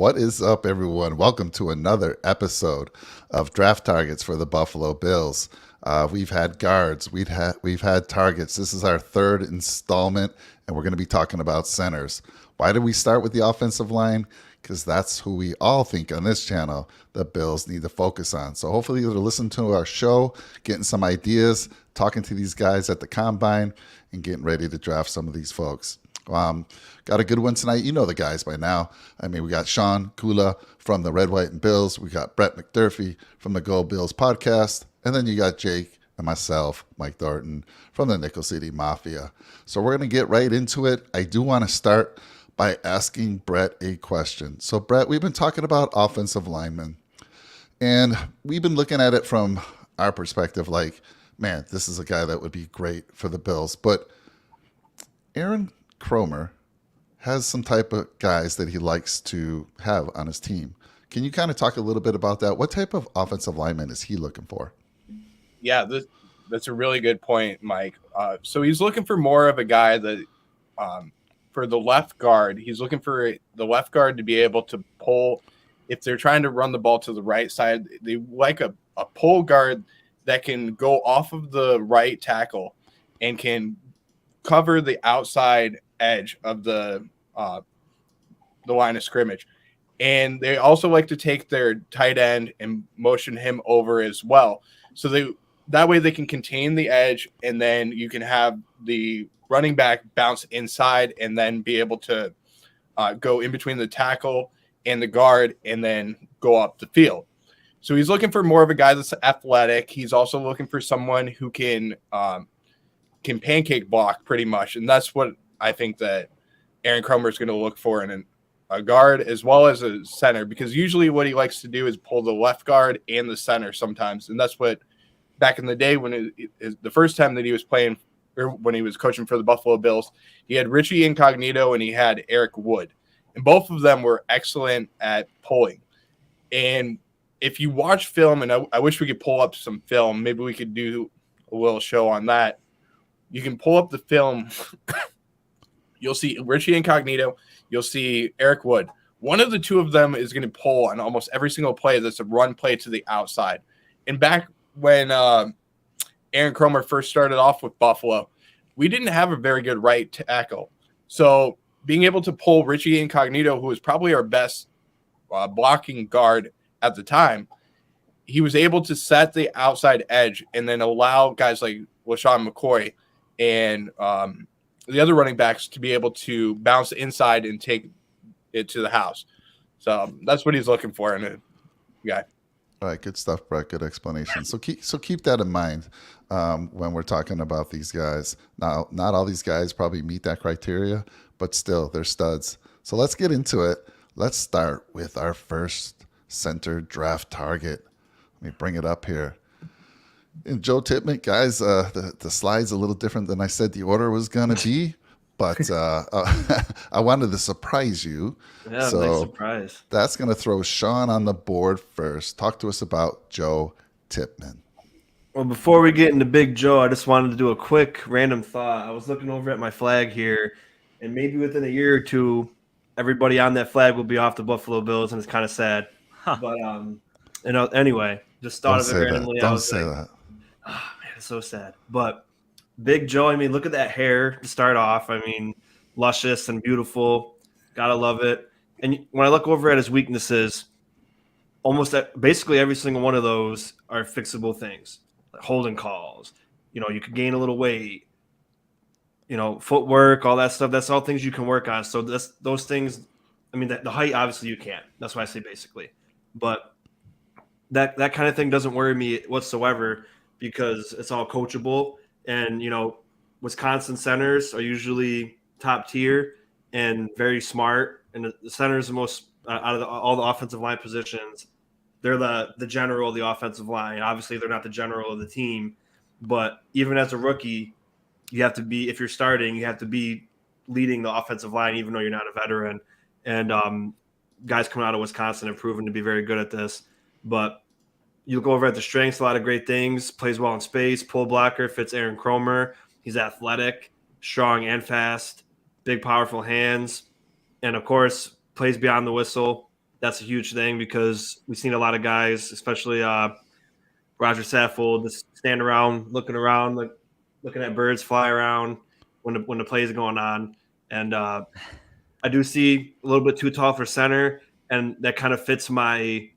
What is up, everyone? Welcome to another episode of Draft Targets for the Buffalo Bills. We've had guards, we've had targets. This is our third installment, and we're going to be talking about centers. Why did we start with the offensive line? Because that's who we all think on this channel the Bills need to focus on. So hopefully you're listening to our show, getting some ideas, talking to these guys at the combine, and getting ready to draft some of these folks. Got a good one tonight. You know the guys by now. I mean, we got Sean Kula from the Red, White, and Bills. We got Brett McDurphy from the Go Bills podcast. And then you got Jake and myself, Mike Thornton, from the Nickel City Mafia. So we're going to get right into it. I do want to start by asking Brett a question. So, Brett, we've been talking about offensive linemen, and we've been looking at it from our perspective like, man, this is a guy that would be great for the Bills. But Aaron Kromer has some type of guys that he likes to have on his team. Can you kind of talk a little bit about that? What type of offensive lineman is he looking for? Yeah, that's a really good point, Mike. So he's looking for more of a guy that, for the left guard, he's looking for the left guard to be able to pull. If they're trying to run the ball to the right side, they like a pull guard that can go off of the right tackle and can cover the outside edge of the line of scrimmage. And they also like to take their tight end and motion him over as well. So that way they can contain the edge, and then you can have the running back bounce inside and then be able to go in between the tackle and the guard and then go up the field. So he's looking for more of a guy that's athletic. He's also looking for someone who can pancake block pretty much. And that's what I think that Aaron Kromer is going to look for in a guard as well as a center, because usually what he likes to do is pull the left guard and the center sometimes. And that's what back in the day when the first time that he was playing, or when he was coaching for the Buffalo Bills, he had Richie Incognito and he had Eric Wood. And both of them were excellent at pulling. And if you watch film, and I wish we could pull up some film, maybe we could do a little show on that. You can pull up the film. You'll see Richie Incognito. You'll see Eric Wood. One of the two of them is going to pull on almost every single play that's a run play to the outside. And back when Aaron Kromer first started off with Buffalo, we didn't have a very good right tackle. So being able to pull Richie Incognito, who was probably our best blocking guard at the time, he was able to set the outside edge and then allow guys like LaShawn McCoy and the other running backs to be able to bounce inside and take it to the house. So that's what he's looking for in a guy. All right, good stuff, Brett. Good explanation. So keep that in mind when we're talking about these guys. Now, not all these guys probably meet that criteria, but still, they're studs. So let's get into it. Let's start with our first center draft target. Let me bring it up here. And Joe Tippmann, guys, the slide's a little different than I said the order was going to be, but I wanted to surprise you. Yeah, so nice surprise. That's going to throw Sean on the board first. Talk to us about Joe Tippmann. Well, before we get into Big Joe, I just wanted to do a quick random thought. I was looking over at my flag here, and maybe within a year or two, everybody on that flag will be off the Buffalo Bills, and it's kind of sad. Huh. But anyway, just thought of it randomly. Don't say that. Oh, man, it's so sad. But Big Joe, I mean, look at that hair to start off. I mean, luscious and beautiful. Gotta love it. And when I look over at his weaknesses, basically every single one of those are fixable things. Like holding calls. You could gain a little weight. Footwork, all that stuff. That's all things you can work on. So those things, I mean, the height, obviously you can't. That's why I say basically. But that kind of thing doesn't worry me whatsoever, because it's all coachable. And, Wisconsin centers are usually top tier and very smart. And the center is the most, out of all the offensive line positions, they're the general of the offensive line. Obviously, they're not the general of the team. But even as a rookie, you have to be, if you're starting, you have to be leading the offensive line, even though you're not a veteran. And guys coming out of Wisconsin have proven to be very good at this. But you look over at the strengths, a lot of great things. Plays well in space, pull blocker, fits Aaron Kromer. He's athletic, strong and fast, big, powerful hands. And, of course, plays beyond the whistle. that's a huge thing because we've seen a lot of guys, especially Roger Saffold, just stand around, looking around, like looking at birds fly around when the play is going on. And I do see a little bit too tall for center, and that kind of fits my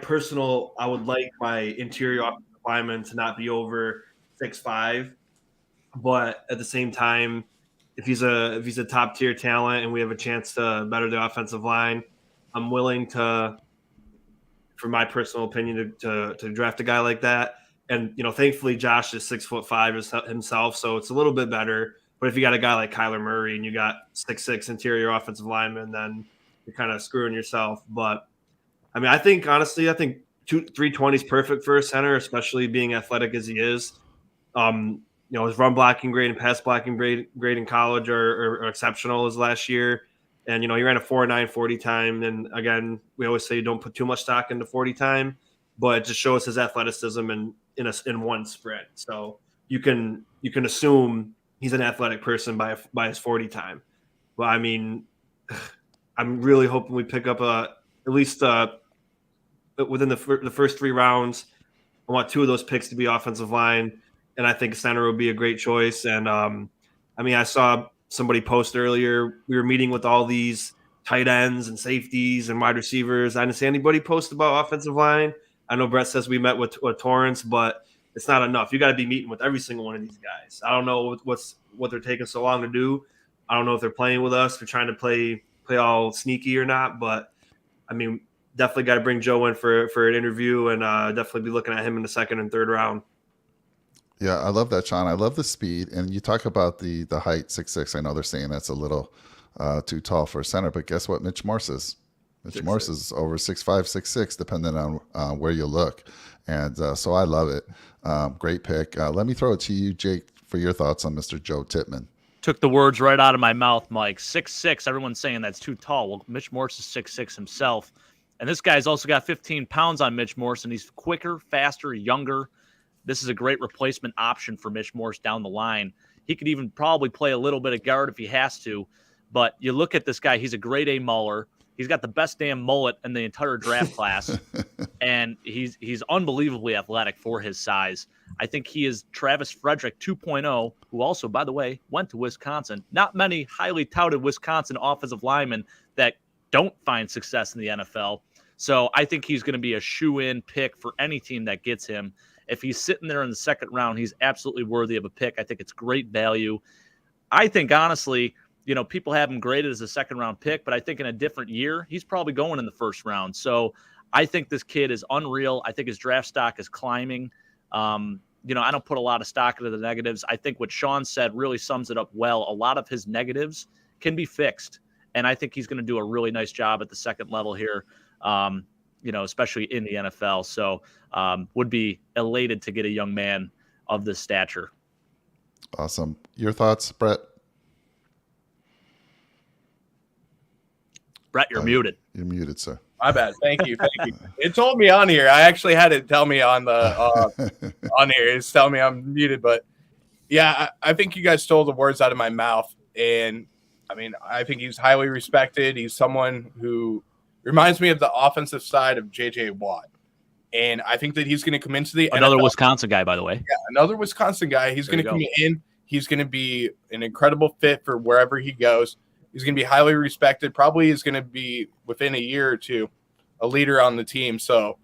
personal. I would like my interior offensive lineman to not be over 6'5", but at the same time, if he's a top tier talent and we have a chance to better the offensive line, I'm willing to, for my personal opinion, to draft a guy like that. And thankfully Josh is 6'5" himself, so it's a little bit better. But if you got a guy like Kyler Murray and you got 6'6" interior offensive lineman, then you're kind of screwing yourself. But I mean, I think 320 is perfect for a center, especially being athletic as he is. His run blocking grade and pass blocking grade in college are exceptional as last year. And, he ran a 4.9 40 time. And again, we always say don't put too much stock into 40 time, but it just shows his athleticism in one sprint. So you can assume he's an athletic person by his 40 time. But I mean, I'm really hoping we pick up at least within the first 3 rounds. I want 2 of those picks to be offensive line, and I think center would be a great choice. And I saw somebody post earlier. We were meeting with all these tight ends and safeties and wide receivers. I didn't see anybody post about offensive line. I know Brett says we met with Torrance, but it's not enough. You got to be meeting with every single one of these guys. I don't know what they're taking so long to do. I don't know if they're playing with us. They're trying to play all sneaky or not. But I mean, definitely got to bring Joe in for an interview, and definitely be looking at him in the 2nd and 3rd round. Yeah, I love that, Sean. I love the speed. And you talk about the height, 6'6". I know they're saying that's a little too tall for a center, but guess what Mitch Morse is? Mitch Morse is over 6'5", 6'6", depending on where you look. And so I love it. Great pick. Let me throw it to you, Jake, for your thoughts on Mr. Joe Tippmann. Took the words right out of my mouth, Mike. 6'6", everyone's saying that's too tall. Well, Mitch Morse is 6'6" himself. And this guy's also got 15 pounds on Mitch Morse, and he's quicker, faster, younger. This is a great replacement option for Mitch Morse down the line. He could even probably play a little bit of guard if he has to. But you look at this guy, he's a grade A mauler. He's got the best damn mullet in the entire draft class. And he's unbelievably athletic for his size. I think he is Travis Frederick 2.0, who also, by the way, went to Wisconsin. Not many highly touted Wisconsin offensive linemen that don't find success in the NFL. So I think he's going to be a shoe-in pick for any team that gets him. If he's sitting there in the 2nd round, he's absolutely worthy of a pick. I think it's great value. I think, honestly, people have him graded as a 2nd-round pick, but I think in a different year, he's probably going in the 1st round. So I think this kid is unreal. I think his draft stock is climbing. I don't put a lot of stock into the negatives. I think what Sean said really sums it up well. A lot of his negatives can be fixed, and I think he's going to do a really nice job at the 2nd level here. Especially in the NFL. So would be elated to get a young man of this stature. Awesome. Your thoughts, Brett? Brett, you're muted. You're muted, sir. My bad. Thank you. It told me on here. I actually had it tell me on the on here. It's telling me I'm muted. But yeah, I think you guys stole the words out of my mouth. And I mean, I think he's highly respected. He's someone who reminds me of the offensive side of J.J. Watt. And I think that he's going to come into the Another NFL. Wisconsin guy, by the way. Yeah, another Wisconsin guy. He's going to come in. He's going to be an incredible fit for wherever he goes. He's going to be highly respected. Probably is going to be, within a year or two, a leader on the team. So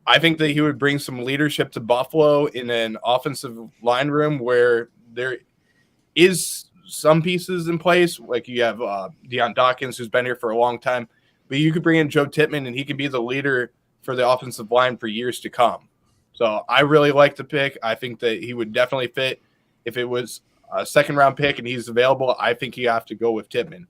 I think that he would bring some leadership to Buffalo in an offensive line room where there is some pieces in place. Like you have Deion Dawkins, who's been here for a long time. But you could bring in Joe Tippmann, and he can be the leader for the offensive line for years to come. So I really like the pick. I think that he would definitely fit. If it was a 2nd-round pick and he's available, I think you have to go with Tippmann.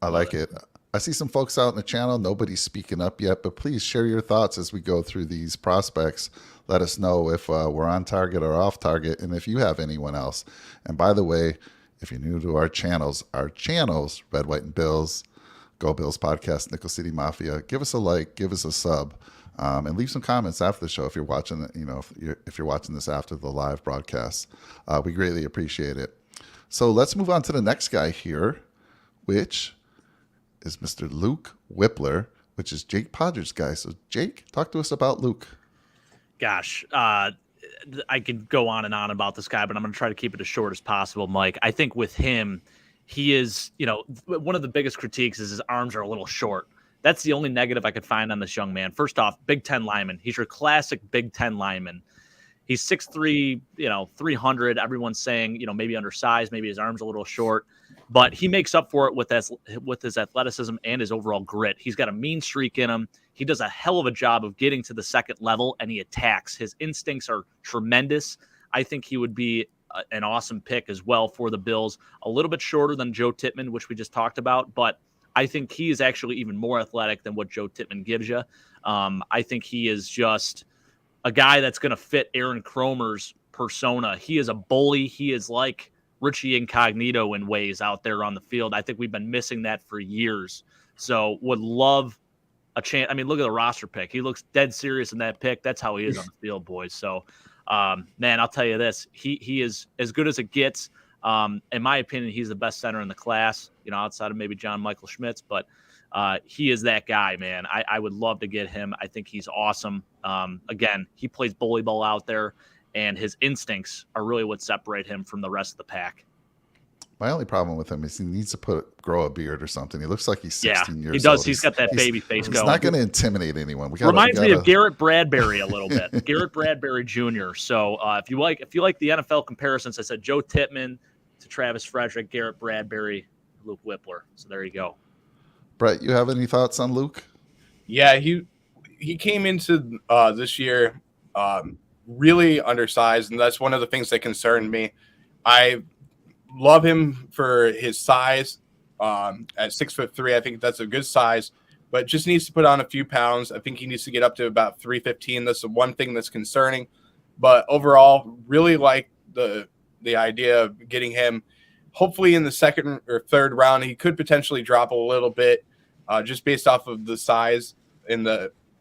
I like it. I see some folks out in the channel. Nobody's speaking up yet, but please share your thoughts as we go through these prospects. Let us know if we're on target or off target, and if you have anyone else. And by the way, if you're new to our channels, Red, White, and Bills, Go Bills Podcast, Nickel City Mafia, give us a like, give us a sub, and leave some comments after the show if you're watching. If you're watching this after the live broadcast, we greatly appreciate it. So let's move on to the next guy here, which is Mr. Luke Whippler, which is Jake Podger's guy. So, Jake, talk to us about Luke. Gosh, I could go on and on about this guy, but I'm going to try to keep it as short as possible, Mike. I think with him, he is, one of the biggest critiques is his arms are a little short. That's the only negative I could find on this young man. First off, Big Ten lineman. He's your classic Big Ten lineman. He's 6'3", 300. Everyone's saying, maybe undersized, maybe his arm's a little short, but he makes up for it with his athleticism and his overall grit. He's got a mean streak in him. He does a hell of a job of getting to the second level, and he attacks. His instincts are tremendous. I think he would be an awesome pick as well for the Bills. A little bit shorter than Joe Tippmann, which we just talked about, but I think he is actually even more athletic than what Joe Tippmann gives you. I think he is just a guy that's going to fit Aaron Cromer's persona. He is a bully. He is like Richie Incognito in ways out there on the field. I think we've been missing that for years. So would love a chance. I mean, look at the roster pick. He looks dead serious in that pick. That's how he is on the field, boys. So, man, I'll tell you this. He is as good as it gets. In my opinion, he's the best center in the class, outside of maybe John Michael Schmitz, but he is that guy, man. I would love to get him. I think he's awesome. Again, he plays bully ball out there, and his instincts are really what separate him from the rest of the pack. My only problem with him is he needs to grow a beard or something. He looks like he's 16 years old. He does. He's got that baby face he's going. He's not going to intimidate anyone. Reminds me of Garrett Bradbury a little bit. Garrett Bradbury Jr. So if you like the NFL comparisons, I said Joe Tippmann to Travis Frederick, Garrett Bradbury, Luke Whippler. So there you go. Brett, you have any thoughts on Luke? Yeah, he came into this year really undersized, and that's one of the things that concerned me. I love him for his size at 6'3". I think that's a good size, but just needs to put on a few pounds. I think he needs to get up to about 315. That's the one thing that's concerning. But overall, really like the idea of getting him hopefully in the second or third round. He could potentially drop a little bit just based off of the size and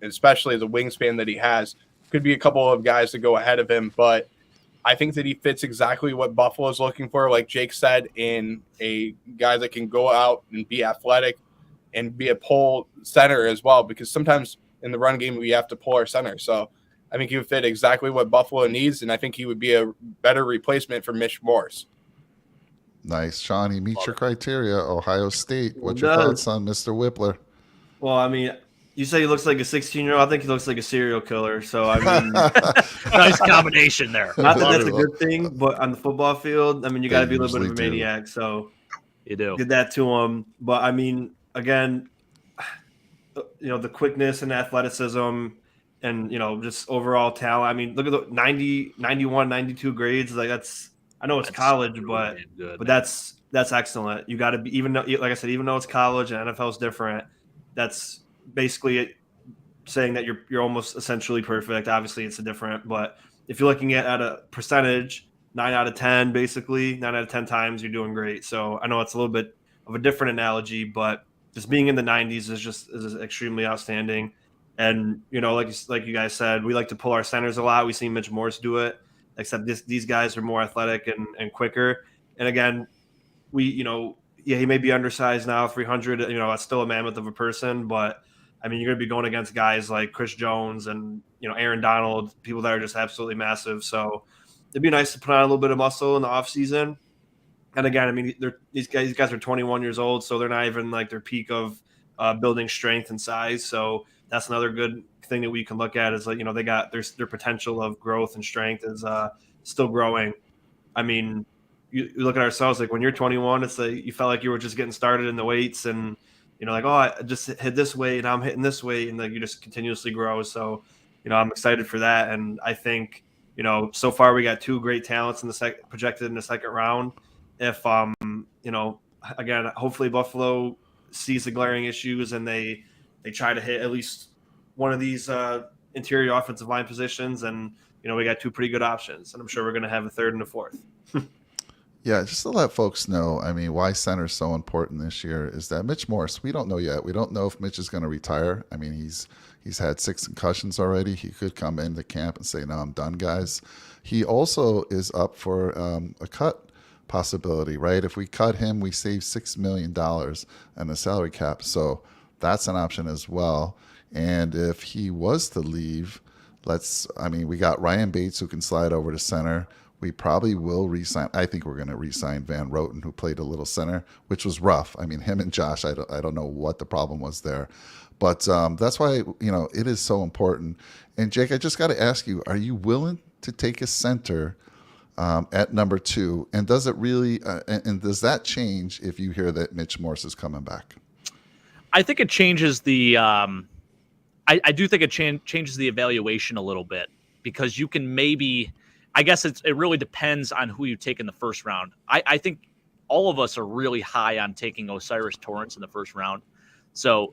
especially the wingspan that he has. Could be a couple of guys to go ahead of him, but I think that he fits exactly what Buffalo is looking for, like Jake said, in a guy that can go out and be athletic and be a pull center as well, because sometimes in the run game we have to pull our center. So I think he would fit exactly what Buffalo needs, and I think he would be a better replacement for Mitch Morse. Nice. Sean, he meets your criteria. Ohio State. What's your thoughts on Mr. Whippler? Well, I mean, you say he looks like a 16-year-old. I think he looks like a serial killer. So, I mean, nice combination there. Not that that's a good thing, but on the football field, I mean, you got to be a little bit of a maniac. So, you do get that to him. But I mean, again, the quickness and athleticism and, just overall talent. I mean, look at the 90, 91, 92 grades. Like that's it's college, but that's excellent. You got to be, even though, like I said, even though it's college and NFL is different, that's basically saying that you're almost essentially perfect. Obviously it's different, but if you're looking at a percentage, 9 out of 10, basically 9 out of 10 times you're doing great. So I know it's a little bit of a different analogy, but just being in the 90s is extremely outstanding. And, like you guys said, we like to pull our centers a lot. We see Mitch Morse do it, except these guys are more athletic and quicker. And again, he may be undersized now, 300, that's still a mammoth of a person, but I mean, you're going to be going against guys like Chris Jones and, Aaron Donald, people that are just absolutely massive. So it'd be nice to put on a little bit of muscle in the off season. And again, I mean, these guys are 21 years old, so they're not even like their peak of building strength and size. So that's another good thing that we can look at is like, they got their potential of growth and strength is still growing. I mean, you look at ourselves, like when you're 21, it's like you felt like you were just getting started in the weights and, like, oh, I just hit this weight and now I'm hitting this weight, and like you just continuously grow. So, I'm excited for that. And I think, so far we got two great talents projected in the second round. If, again, hopefully Buffalo sees the glaring issues and they try to hit at least one of these interior offensive line positions. And, we got two pretty good options, and I'm sure we're going to have a third and a fourth. Yeah, just to let folks know, I mean, why center is so important this year is that Mitch Morse, we don't know yet. We don't know if Mitch is going to retire. I mean, he's had 6 concussions already. He could come into camp and say, no, I'm done, guys. He also is up for a cut possibility, right? If we cut him, we save $6 million in the salary cap. So that's an option as well. And if he was to leave, we got Ryan Bates who can slide over to center. We probably will re-sign. I think we're going to re-sign Van Roten, who played a little center, which was rough. I mean, him and Josh, I don't know what the problem was there. But that's why, it is so important. And Jake, I just got to ask you, are you willing to take a center at number 2? And does it really, and does that change if you hear that Mitch Morse is coming back? I think it changes the, I do think it changes the evaluation a little bit, because you can maybe, I guess it really depends on who you take in the first round. I think all of us are really high on taking Osiris Torrance in the first round. So,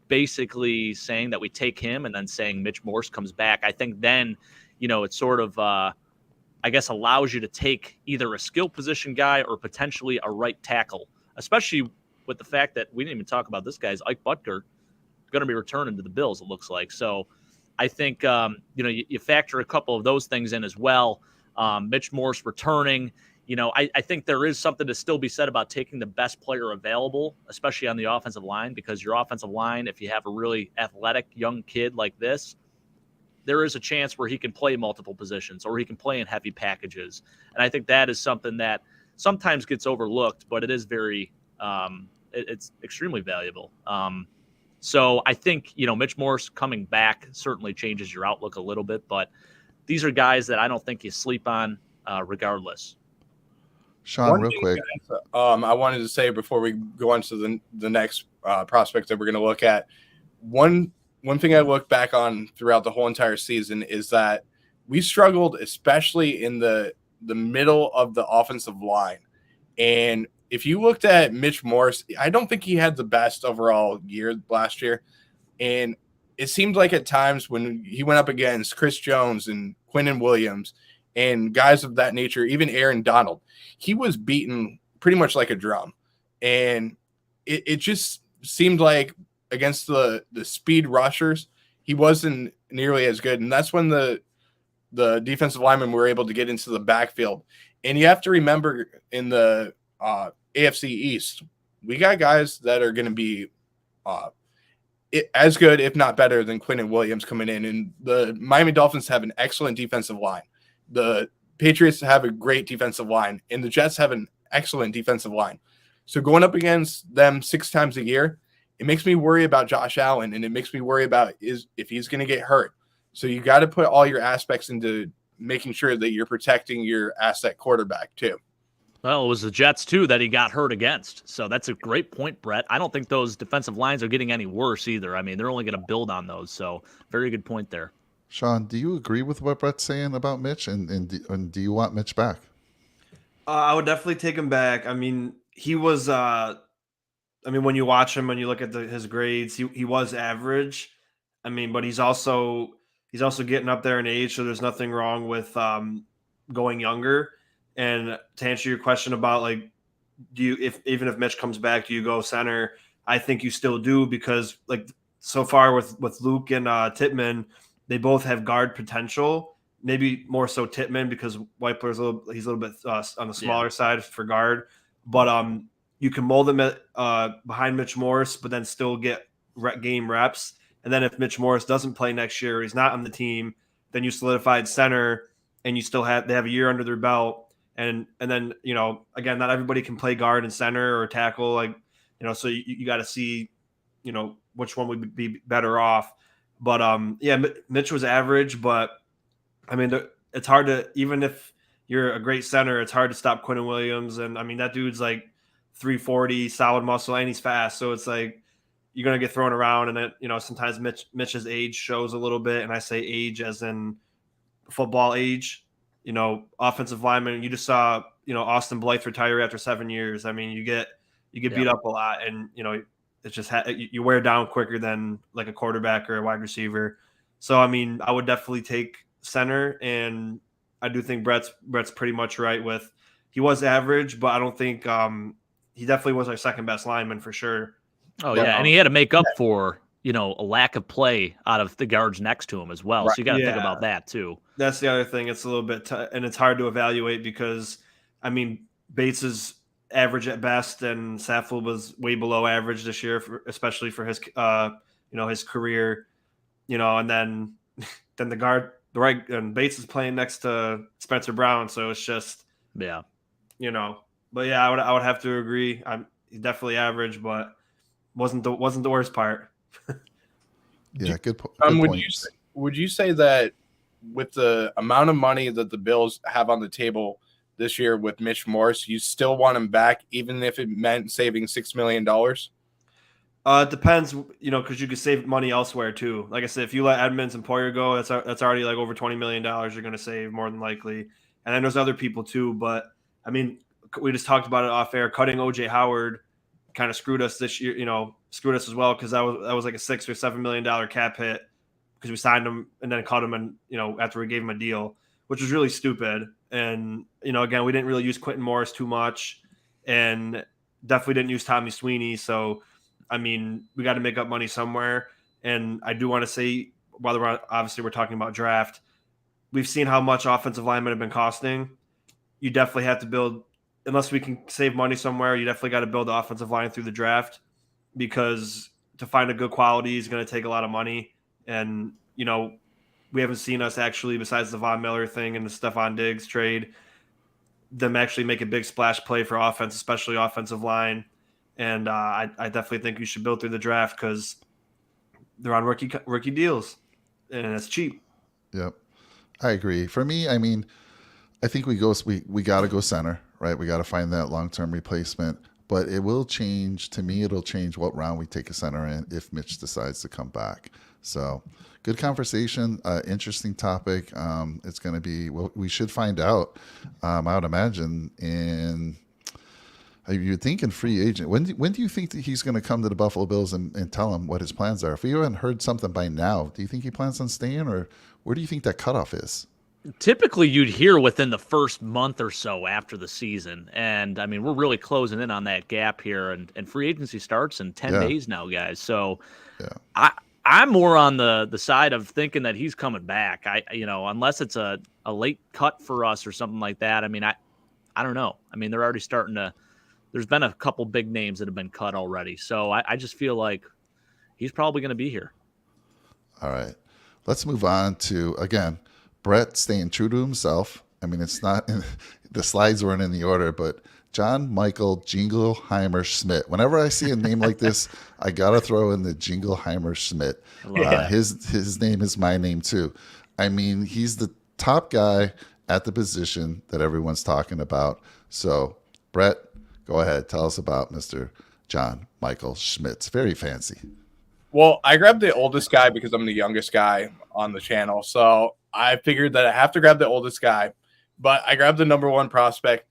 basically saying that we take him and then saying Mitch Morse comes back, I think then, it sort of, I guess, allows you to take either a skill position guy or potentially a right tackle, especially with the fact that we didn't even talk about this guy's Ike Butker going to be returning to the Bills, it looks like. So I think, you factor a couple of those things in as well. Mitch Morse returning, I think there is something to still be said about taking the best player available, especially on the offensive line, because your offensive line, if you have a really athletic young kid like this, there is a chance where he can play multiple positions or he can play in heavy packages. And I think that is something that sometimes gets overlooked, but it is very, it's extremely valuable. So I think, Mitch Morse coming back certainly changes your outlook a little bit, but these are guys that I don't think you sleep on regardless. Sean, real quick. Guys, I wanted to say before we go on to the next prospect that we're going to look at, one thing I look back on throughout the whole entire season is that we struggled, especially in the middle of the offensive line. And if you looked at Mitch Morse, I don't think he had the best overall year last year. And it seemed like at times when he went up against Chris Jones and Quinnen Williams and guys of that nature, even Aaron Donald, he was beaten pretty much like a drum. And it just seemed like against the speed rushers, he wasn't nearly as good. And that's when the defensive linemen were able to get into the backfield. And you have to remember in the AFC East, we got guys that are going to be as good, if not better, than Quinnen Williams coming in. And the Miami Dolphins have an excellent defensive line. The Patriots have a great defensive line, and the Jets have an excellent defensive line. So going up against them 6 times a year, it makes me worry about Josh Allen, and it makes me worry about if he's going to get hurt. So you got to put all your aspects into making sure that you're protecting your asset quarterback too. Well, it was the Jets, too, that he got hurt against. So that's a great point, Brett. I don't think those defensive lines are getting any worse either. I mean, they're only going to build on those. So very good point there. Sean, do you agree with what Brett's saying about Mitch? And do you want Mitch back? I would definitely take him back. I mean, he was when you watch him, when you look at his grades, he was average. I mean, but he's also getting up there in age, so there's nothing wrong with going younger. And to answer your question about like, even if Mitch comes back, do you go center? I think you still do, because like so far with Luke and Tittman, they both have guard potential. Maybe more so Tittman, because Weipler's he's a little bit on the smaller side for guard. But you can mold him at, behind Mitch Morse, but then still get game reps. And then if Mitch Morse doesn't play next year, he's not on the team, then you solidified center, and you still they have a year under their belt. And then, again, not everybody can play guard and center or tackle, so you got to see, which one would be better off. But Mitch was average, but I mean, it's hard to, even if you're a great center, it's hard to stop Quinnen Williams. And I mean, that dude's like 340, solid muscle, and he's fast. So it's like, you're going to get thrown around, and it, sometimes Mitch's age shows a little bit. And I say age as in football age. Offensive lineman. You just saw, Austin Blythe retire after 7 years. I mean, you get beat up a lot, and it's just you wear down quicker than like a quarterback or a wide receiver. So I mean, I would definitely take center, and I do think Brett's pretty much right with he was average, but I don't think he definitely was our second best lineman for sure. Oh yeah, and he had to make up for a lack of play out of the guards next to him as well. Right. So you got to think about that too. That's the other thing. It's a little bit, and it's hard to evaluate because, I mean, Bates is average at best, and Saffold was way below average this year, especially for his his career. And then the right, and Bates is playing next to Spencer Brown, so it's just Yeah. But yeah, I would have to agree. He's definitely average, but wasn't the worst part. Yeah, good point. Would you say that with the amount of money that the Bills have on the table this year with Mitch Morse, you still want him back, even if it meant saving $6 million? It depends, because you could save money elsewhere too. Like I said, if you let Edmonds and Poyer go, that's already like over $20 million you're going to save more than likely. And then there's other people too. But I mean, we just talked about it off air. Cutting OJ Howard kind of screwed us this year, screwed us as well, because that was like a $6 or $7 million cap hit because we signed him and then cut him, and after we gave him a deal, which was really stupid. And again, we didn't really use Quentin Morris too much, and definitely didn't use Tommy Sweeney. So I mean, we got to make up money somewhere. And I do want to say, while we're talking about draft, we've seen how much offensive linemen have been costing. You definitely have to build, unless we can save money somewhere, you definitely got to build the offensive line through the draft, because to find a good quality is going to take a lot of money. And, we haven't seen us actually, besides the Von Miller thing and the Stephon Diggs trade, them actually make a big splash play for offense, especially offensive line. And I definitely think you should build through the draft, because they're on rookie deals, and it's cheap. Yep, I agree. For me, I mean, I think we got to go center, right? We got to find that long-term replacement. But it will change. To me, it'll change what round we take a center in if Mitch decides to come back. So, good conversation. Interesting topic. It's going to be. Well, we should find out. I would imagine you'd think in free agent. When do you think that he's going to come to the Buffalo Bills and tell them what his plans are? If we haven't heard something by now, do you think he plans on staying, or where do you think that cutoff is? Typically, you'd hear within the first month or so after the season. And, I mean, we're really closing in on that gap here. And free agency starts in 10 days now, guys. So I'm more on the side of thinking that he's coming back. Unless it's a late cut for us or something like that. I mean, I don't know. I mean, they're already starting to – there's been a couple big names that have been cut already. So I just feel like he's probably going to be here. All right. Let's move on to, again – Brett staying true to himself. I mean, it's not the slides weren't in the order, but John Michael Jingleheimer Schmidt. Whenever I see a name like this, I gotta throw in the Jingleheimer Schmidt. His name is my name too. I mean, he's the top guy at the position that everyone's talking about. So, Brett, go ahead, tell us about Mr. John Michael Schmidt. It's very fancy. Well, I grabbed the oldest guy because I'm the youngest guy on the channel. So I figured that I have to grab the oldest guy, but I grabbed the number one prospect,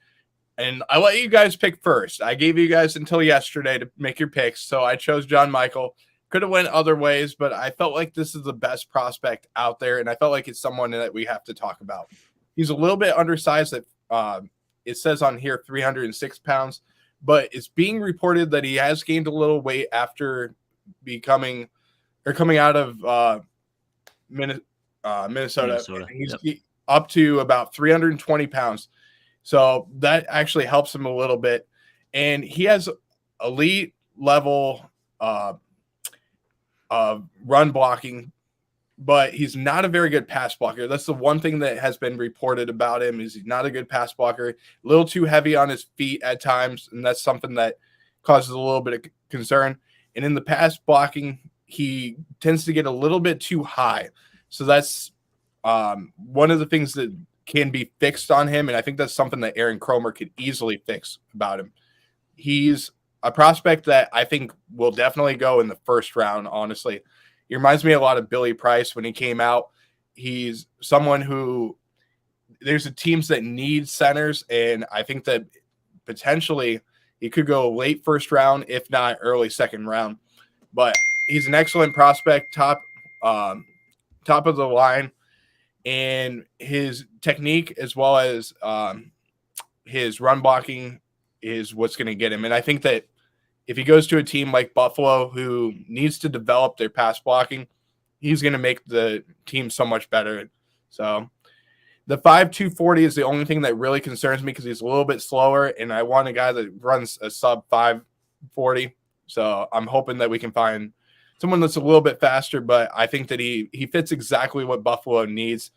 and I let you guys pick first. I gave you guys until yesterday to make your picks. So I chose John Michael. Could have went other ways, but I felt like this is the best prospect out there. And I felt like it's someone that we have to talk about. He's a little bit undersized. It says on here 306 pounds, but it's being reported that he has gained a little weight after coming out of Minnesota. He's up to about 320 pounds. So that actually helps him a little bit. And he has elite level run blocking, but he's not a very good pass blocker. That's the one thing that has been reported about him, is he's not a good pass blocker, a little too heavy on his feet at times. And that's something that causes a little bit of concern. And in the pass blocking, he tends to get a little bit too high. So that's one of the things that can be fixed on him. And I think that's something that Aaron Cromer could easily fix about him. He's a prospect that I think will definitely go in the first round, honestly. He reminds me a lot of Billy Price when he came out. He's someone who there's teams that need centers, and I think that potentially he could go late first round, if not early second round. But he's an excellent prospect, top of the line, and his technique as well as his run blocking is what's going to get him. And I think that if he goes to a team like Buffalo, who needs to develop their pass blocking, he's going to make the team so much better. So The 5.240 is the only thing that really concerns me because he's a little bit slower, and I want a guy that runs a sub 5.40. So I'm hoping that we can find someone that's a little bit faster, but I think that he fits exactly what Buffalo needs,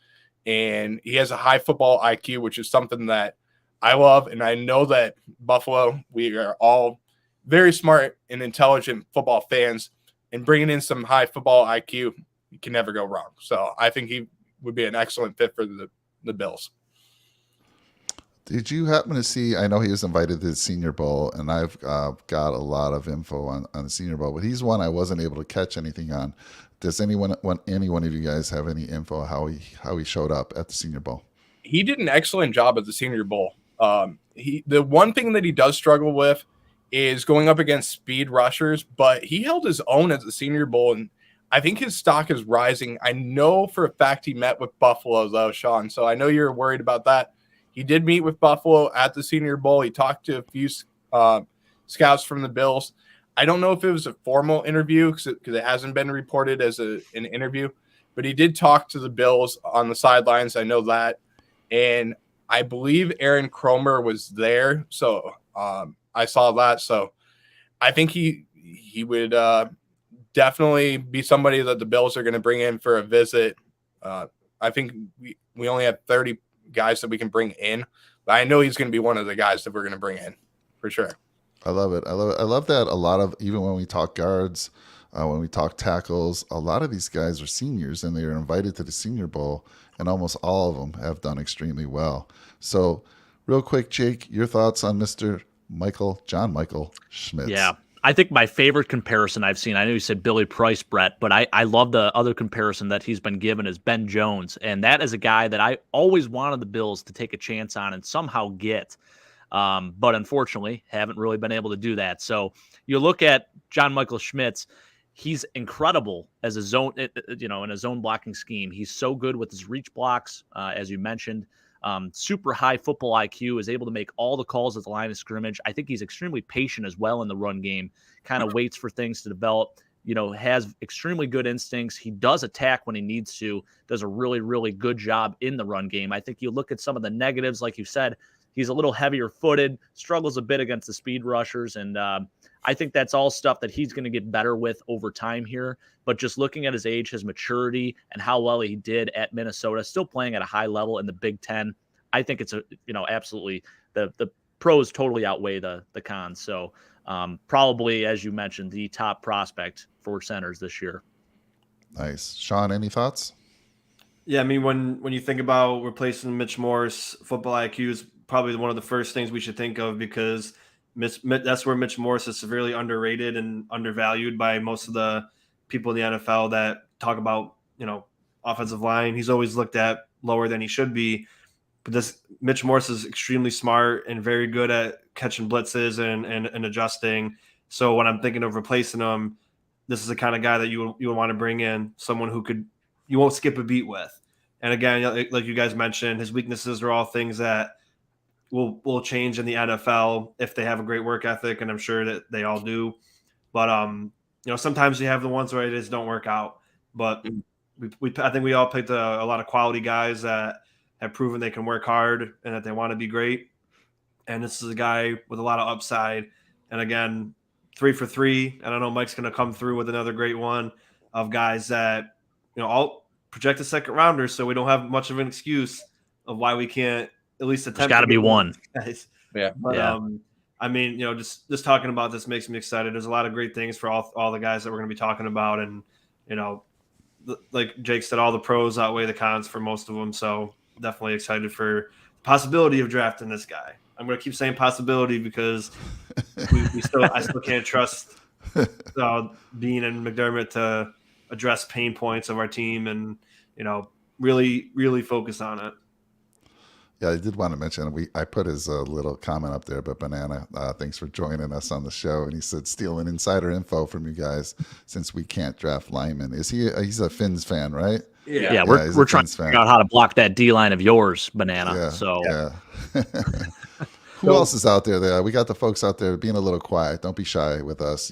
and he has a high football IQ, which is something that I love, and I know that Buffalo, we are all very smart and intelligent football fans, and bringing in some high football IQ, you can never go wrong. So I think he would be an excellent fit for the Bills. Did you happen to see? I know he was invited to the Senior Bowl, and I've got a lot of info on the Senior Bowl, but he's one I wasn't able to catch anything on. Does any one of you guys have any info how he showed up at the Senior Bowl? He did an excellent job at the Senior Bowl. The one thing that he does struggle with is going up against speed rushers, but he held his own at the Senior Bowl, and I think his stock is rising. I know for a fact he met with Buffalo, though, Sean, so I know you're worried about that. He did meet with Buffalo at the Senior Bowl. He talked to a few scouts from the Bills. I don't know if it was a formal interview because it hasn't been reported as an interview, but he did talk to the Bills on the sidelines. I know that. And I believe Aaron Cromer was there. So I saw that. So I think he would definitely be somebody that the Bills are going to bring in for a visit. I think we only have 30 guys that we can bring in, but I know he's going to be one of the guys that we're going to bring in for sure. I love it. I love that a lot of, even when we talk guards, when we talk tackles, a lot of these guys are seniors and they are invited to the Senior Bowl, and almost all of them have done extremely well. So real quick, Jake, your thoughts on Mr. John Michael Schmitz? Yeah. I think my favorite comparison I've seen, I know you said Billy Price, Brett, but I love the other comparison that he's been given is Ben Jones. And that is a guy that I always wanted the Bills to take a chance on and somehow get. But unfortunately, haven't really been able to do that. So you look at John Michael Schmitz, he's incredible as a zone, in a zone blocking scheme. He's so good with his reach blocks, as you mentioned. Super high football IQ, is able to make all the calls at the line of scrimmage. I think he's extremely patient as well in the run game, kind of waits for things to develop, has extremely good instincts. He does attack when he needs to, does a really, really good job in the run game. I think you look at some of the negatives, like you said, he's a little heavier footed, struggles a bit against the speed rushers. And I think that's all stuff that he's going to get better with over time here. But just looking at his age, his maturity, and how well he did at Minnesota, still playing at a high level in the Big Ten, I think it's absolutely the pros totally outweigh the cons. So probably, as you mentioned, the top prospect for centers this year. Nice. Sean, any thoughts? Yeah, I mean, when you think about replacing Mitch Morse, football IQ is probably one of the first things we should think of, because that's where Mitch Morse is severely underrated and undervalued by most of the people in the NFL that talk about, offensive line. He's always looked at lower than he should be. But Mitch Morse is extremely smart and very good at catching blitzes and adjusting. So when I'm thinking of replacing him, this is the kind of guy that you would want to bring in, someone who you won't skip a beat with. And again, like you guys mentioned, his weaknesses are all things that will change in the NFL if they have a great work ethic, and I'm sure that they all do. But sometimes you have the ones where it just don't work out. But I think we all picked a lot of quality guys that have proven they can work hard and that they want to be great. And this is a guy with a lot of upside. And again, 3 for 3. And I know Mike's going to come through with another great one of guys that all project a second rounder, so we don't have much of an excuse of why we can't at least attempt. There's got to be one. Guys. Yeah. But, yeah. I mean, just talking about this makes me excited. There's a lot of great things for all the guys that we're going to be talking about. And, like Jake said, all the pros outweigh the cons for most of them. So definitely excited for the possibility of drafting this guy. I'm going to keep saying possibility because I still can't trust Bean and McDermott to address pain points of our team and, really, really focus on it. Yeah, I did want to mention, I put his little comment up there, but Banana, thanks for joining us on the show. And he said, stealing insider info from you guys since we can't draft linemen. Is he's a Finns fan, right? Yeah, we're trying to figure out how to block that D line of yours, Banana. Yeah, so yeah. Who else is out there? We got the folks out there being a little quiet. Don't be shy with us,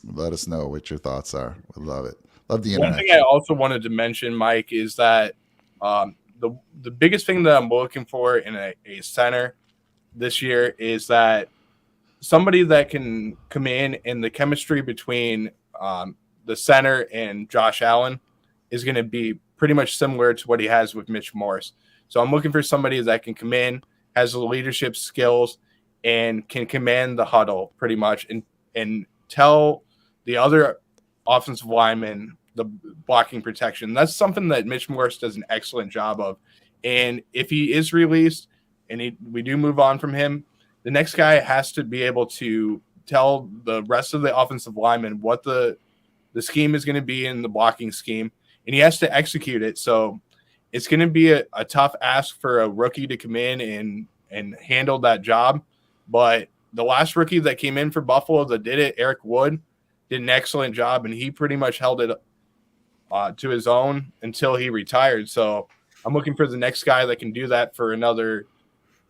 let us know what your thoughts are. We love it. Love the internet. One thing I also wanted to mention, Mike, is that the the biggest thing that I'm looking for in a center this year is that somebody that can come in and the chemistry between the center and Josh Allen is going to be pretty much similar to what he has with Mitch Morse. So I'm looking for somebody that can come in, has the leadership skills, and can command the huddle pretty much and tell the other offensive linemen the blocking protection. That's something that Mitch Morse does an excellent job of. And if he is released and we do move on from him, the next guy has to be able to tell the rest of the offensive linemen what the scheme is going to be in the blocking scheme, and he has to execute it. So it's going to be a tough ask for a rookie to come in and handle that job. But the last rookie that came in for Buffalo that did it, Eric Wood, did an excellent job, and he pretty much held it to his own until he retired. So I'm looking for the next guy that can do that for another,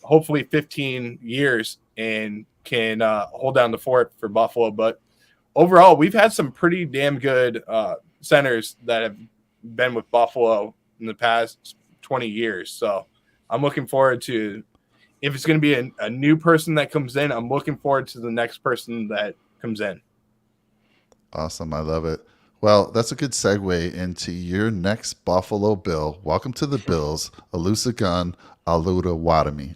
hopefully 15 years and can hold down the fort for Buffalo. But overall, we've had some pretty damn good centers that have been with Buffalo in the past 20 years. So I'm looking forward to, if it's going to be a new person that comes in, I'm looking forward to the next person that comes in. Awesome. I love it. Well, that's a good segue into your next Buffalo Bill. Welcome to the Bills, Olusegun Oluwatimi.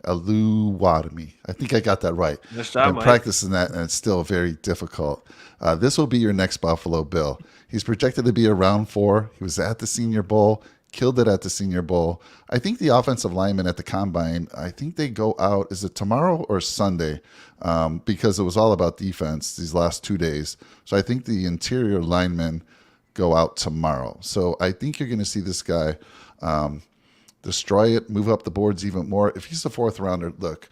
I think I got that right. Nice I've job, been Mike. practicing that, and it's still very difficult. This will be your next Buffalo Bill. He's projected to be a round 4. He was at the Senior Bowl, killed it at the Senior Bowl. I think the offensive linemen at the Combine, I think they go out, is it tomorrow or Sunday? Because it was all about defense these last 2 days. So I think the interior linemen go out tomorrow. So I think you're going to see this guy destroy it, move up the boards even more. If he's a 4th rounder, look,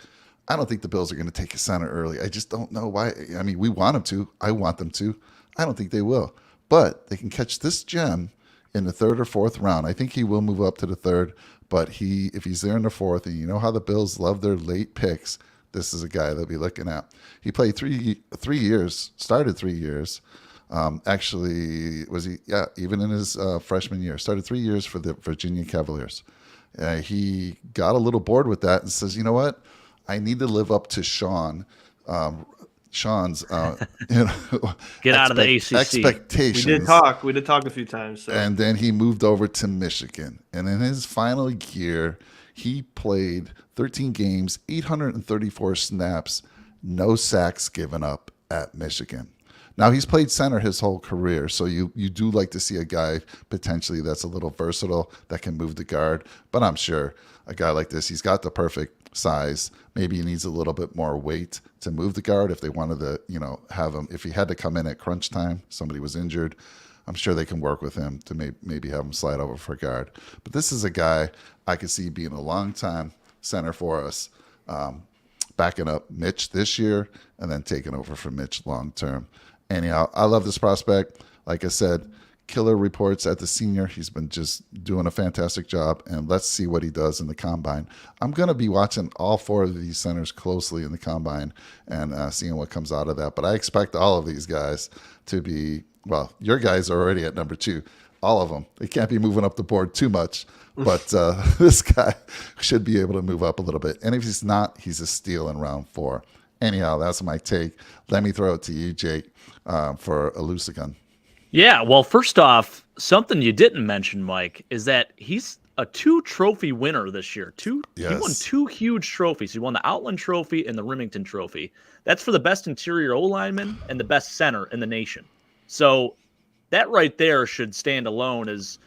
I don't think the Bills are going to take a center early. I just don't know why. I mean, we want them to. I want them to. I don't think they will. But they can catch this gem in the 3rd or 4th round. I think he will move up to the 3rd, but if he's there in the 4th, and you know how the Bills love their late picks, this is a guy they'll be looking at. He played 3 years, started 3 years. Actually, was he? Yeah, even in his freshman year, started 3 years for the Virginia Cavaliers. He got a little bored with that and says, you know what? I need to live up to Sean's Get out of the ACC. expectations. We did talk a few times. So. And then he moved over to Michigan. And in his final year, he played 13 games, 834 snaps, no sacks given up at Michigan. Now, he's played center his whole career, so you do like to see a guy potentially that's a little versatile that can move the guard. But I'm sure a guy like this, he's got the perfect size. Maybe he needs a little bit more weight to move the guard if they wanted to, have him. If he had to come in at crunch time, somebody was injured, I'm sure they can work with him to maybe have him slide over for guard. But this is a guy I could see being a long-time center for us, backing up Mitch this year and then taking over for Mitch long-term. Anyhow, I love this prospect. Like I said, killer reports at the Senior. He's been just doing a fantastic job, and let's see what he does in the Combine. I'm going to be watching all 4 of these centers closely in the Combine and seeing what comes out of that. But I expect all of these guys to be, well, your guys are already at number 2. All of them. They can't be moving up the board too much, but this guy should be able to move up a little bit. And if he's not, he's a steal in round 4. Anyhow, that's my take. Let me throw it to you, Jake, for Olusegun. Yeah, well, first off, something you didn't mention, Mike, is that he's a 2-trophy winner this year. He won 2 huge trophies. He won the Outland Trophy and the Remington Trophy. That's for the best interior O-lineman and the best center in the nation. So that right there should stand alone as,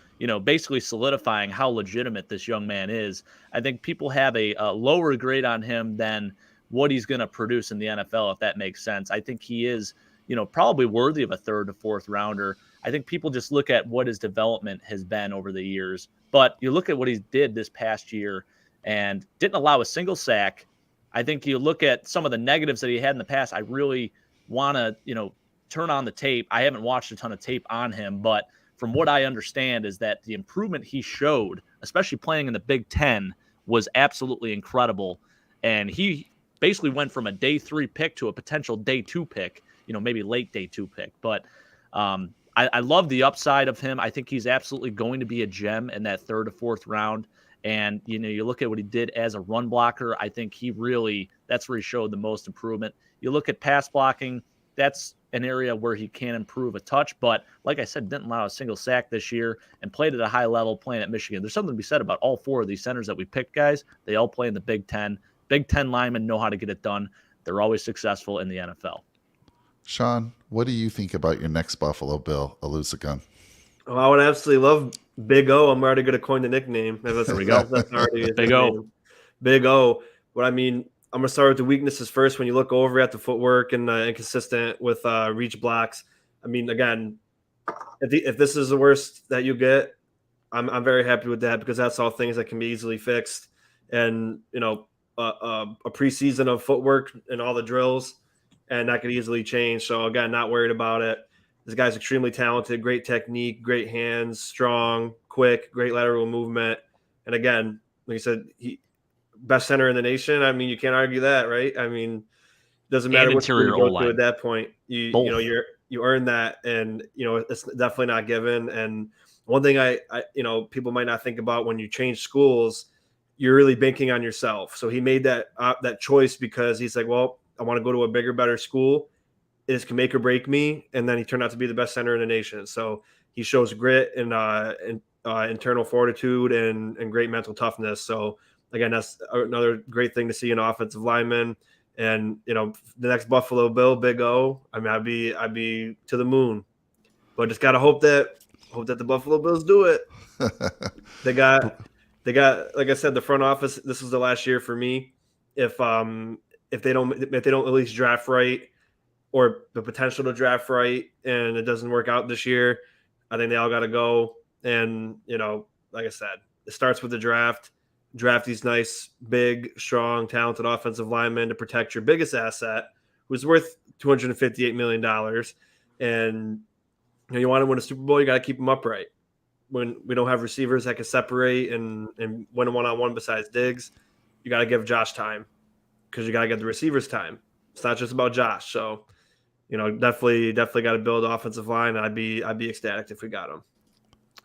basically solidifying how legitimate this young man is. I think people have a lower grade on him than what he's going to produce in the NFL, if that makes sense. I think he is, probably worthy of a 3rd to 4th rounder. I think people just look at what his development has been over the years. But you look at what he did this past year and didn't allow a single sack. I think you look at some of the negatives that he had in the past. I really want to, turn on the tape. I haven't watched a ton of tape on him, but from what I understand is that the improvement he showed, especially playing in the Big Ten, was absolutely incredible. And he basically went from a day 3 pick to a potential day 2 pick, maybe late day 2 pick. But I love the upside of him. I think he's absolutely going to be a gem in that 3rd to 4th round. And, you look at what he did as a run blocker. I think that's where he showed the most improvement. You look at pass blocking, that's an area where he can improve a touch. But like I said, didn't allow a single sack this year and played at a high level playing at Michigan. There's something to be said about all four of these centers that we picked, guys. They all play in the Big Ten. Big Ten linemen know how to get it done. They're always successful in the NFL. Sean, what do you think about your next Buffalo Bill, Alusagun? Oh, I would absolutely love Big O. I'm already going to coin the nickname. There we go. That's already Big O. Big O. But I mean, I'm going to start with the weaknesses first. When you look over at the footwork and inconsistent with reach blocks, I mean, again, if this is the worst that you get, I'm very happy with that, because that's all things that can be easily fixed. And, a preseason of footwork and all the drills, and that could easily change. So, again, not worried about it. This guy's extremely talented, great technique, great hands, strong, quick, great lateral movement. And, again, like I said, best center in the nation. I mean, you can't argue that, right? I mean, doesn't matter what you go to at that point. You earn that, and it's definitely not given. And one thing I people might not think about when you change schools, you're really banking on yourself. So he made that choice because he's like, well, I want to go to a bigger, better school. This can make or break me. And then he turned out to be the best center in the nation. So he shows grit and internal fortitude and great mental toughness. So again, that's another great thing to see in offensive linemen. And the next Buffalo Bill, Big O, I mean, I'd be to the moon. But just gotta hope that the Buffalo Bills do it. They got, like I said, the front office. This is the last year for me. If they don't at least draft right, or the potential to draft right, and it doesn't work out this year, I think they all got to go. And like I said, it starts with the draft. Draft these nice, big, strong, talented offensive linemen to protect your biggest asset, who's worth $258 million. And you want to win a Super Bowl, you got to keep them upright. When we don't have receivers that can separate and win a one-on-one besides Diggs, you got to give Josh time, because you got to get the receivers time. It's not just about Josh. So, definitely got to build offensive line. And I'd be ecstatic if we got him.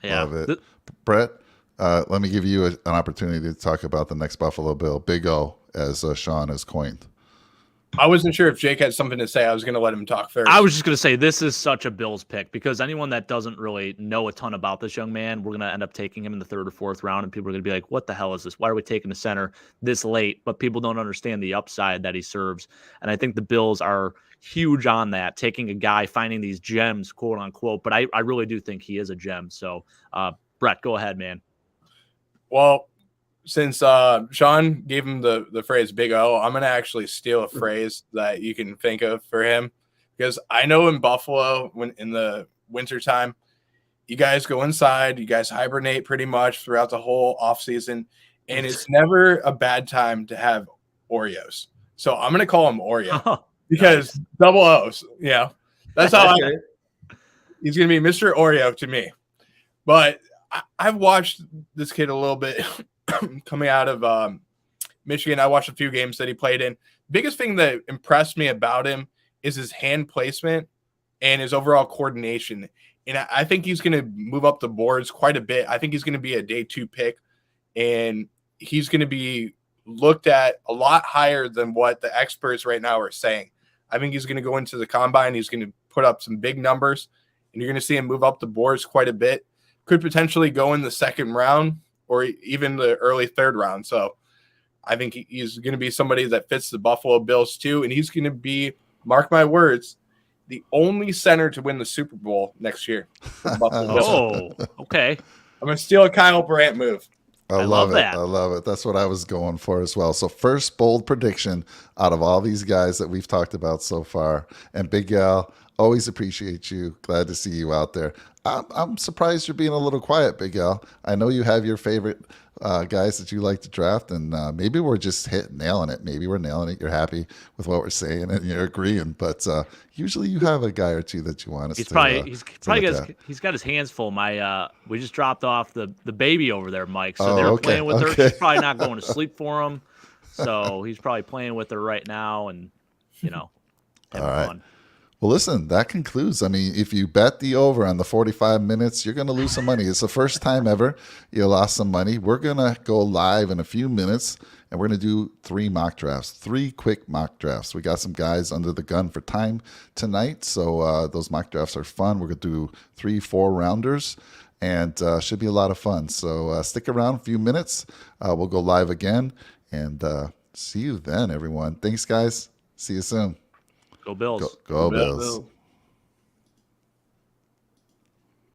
Yeah. Love it. Brett, let me give you an opportunity to talk about the next Buffalo Bill, Big O, as Sean has coined. I wasn't sure if Jake had something to say. I was going to let him talk first. I was just going to say, this is such a Bills pick, because anyone that doesn't really know a ton about this young man, we're going to end up taking him in the 3rd or 4th round, and people are going to be like, what the hell is this? Why are we taking the center this late? But people don't understand the upside that he serves. And I think the Bills are huge on that, taking a guy, finding these gems, quote unquote. But I really do think he is a gem. So, Brett, go ahead, man. Well, since Sean gave him the phrase Big O, I'm going to actually steal a phrase that you can think of for him, because I know in Buffalo, when in the wintertime, you guys go inside, you guys hibernate pretty much throughout the whole offseason, and it's never a bad time to have Oreos. So I'm going to call him Oreo because nice. Double O's. That's how he's going to be Mr. Oreo to me. But I've watched this kid a little bit coming out of Michigan. I watched a few games that he played in. Biggest thing that impressed me about him is his hand placement and his overall coordination. And I think he's going to move up the boards quite a bit. I think he's going to be a day 2 pick, and he's going to be looked at a lot higher than what the experts right now are saying. I think he's going to go into the combine. He's going to put up some big numbers, and you're going to see him move up the boards quite a bit. Could potentially go in the 2nd round or even the early 3rd round. So I think he's going to be somebody that fits the Buffalo Bills too. And he's going to be, mark my words, the only center to win the Super Bowl next year. Oh, okay. I'm going to steal a Kyle Brandt move. I love it. I love it. That's what I was going for as well. So first bold prediction out of all these guys that we've talked about so far. And Big Al, always appreciate you. Glad to see you out there. I'm surprised you're being a little quiet, Big Al. I know you have your favorite guys that you like to draft, and maybe we're just nailing it. Maybe we're nailing it. You're happy with what we're saying, and you're agreeing. But usually you have a guy or two that you want us to. He's got his hands full. We just dropped off the baby over there, Mike. So they're playing with her. She's probably not going to sleep for him. So he's probably playing with her right now, and having fun. Well, listen, that concludes. I mean, if you bet the over on the 45 minutes, you're going to lose some money. It's the first time ever you lost some money. We're going to go live in a few minutes, and we're going to do 3 mock drafts, 3 quick mock drafts. We got some guys under the gun for time tonight, so those mock drafts are fun. We're going to do 3, 4 rounders, and should be a lot of fun. So stick around a few minutes. We'll go live again, and see you then, everyone. Thanks, guys. See you soon. Go Bills. Go Bill. Bills.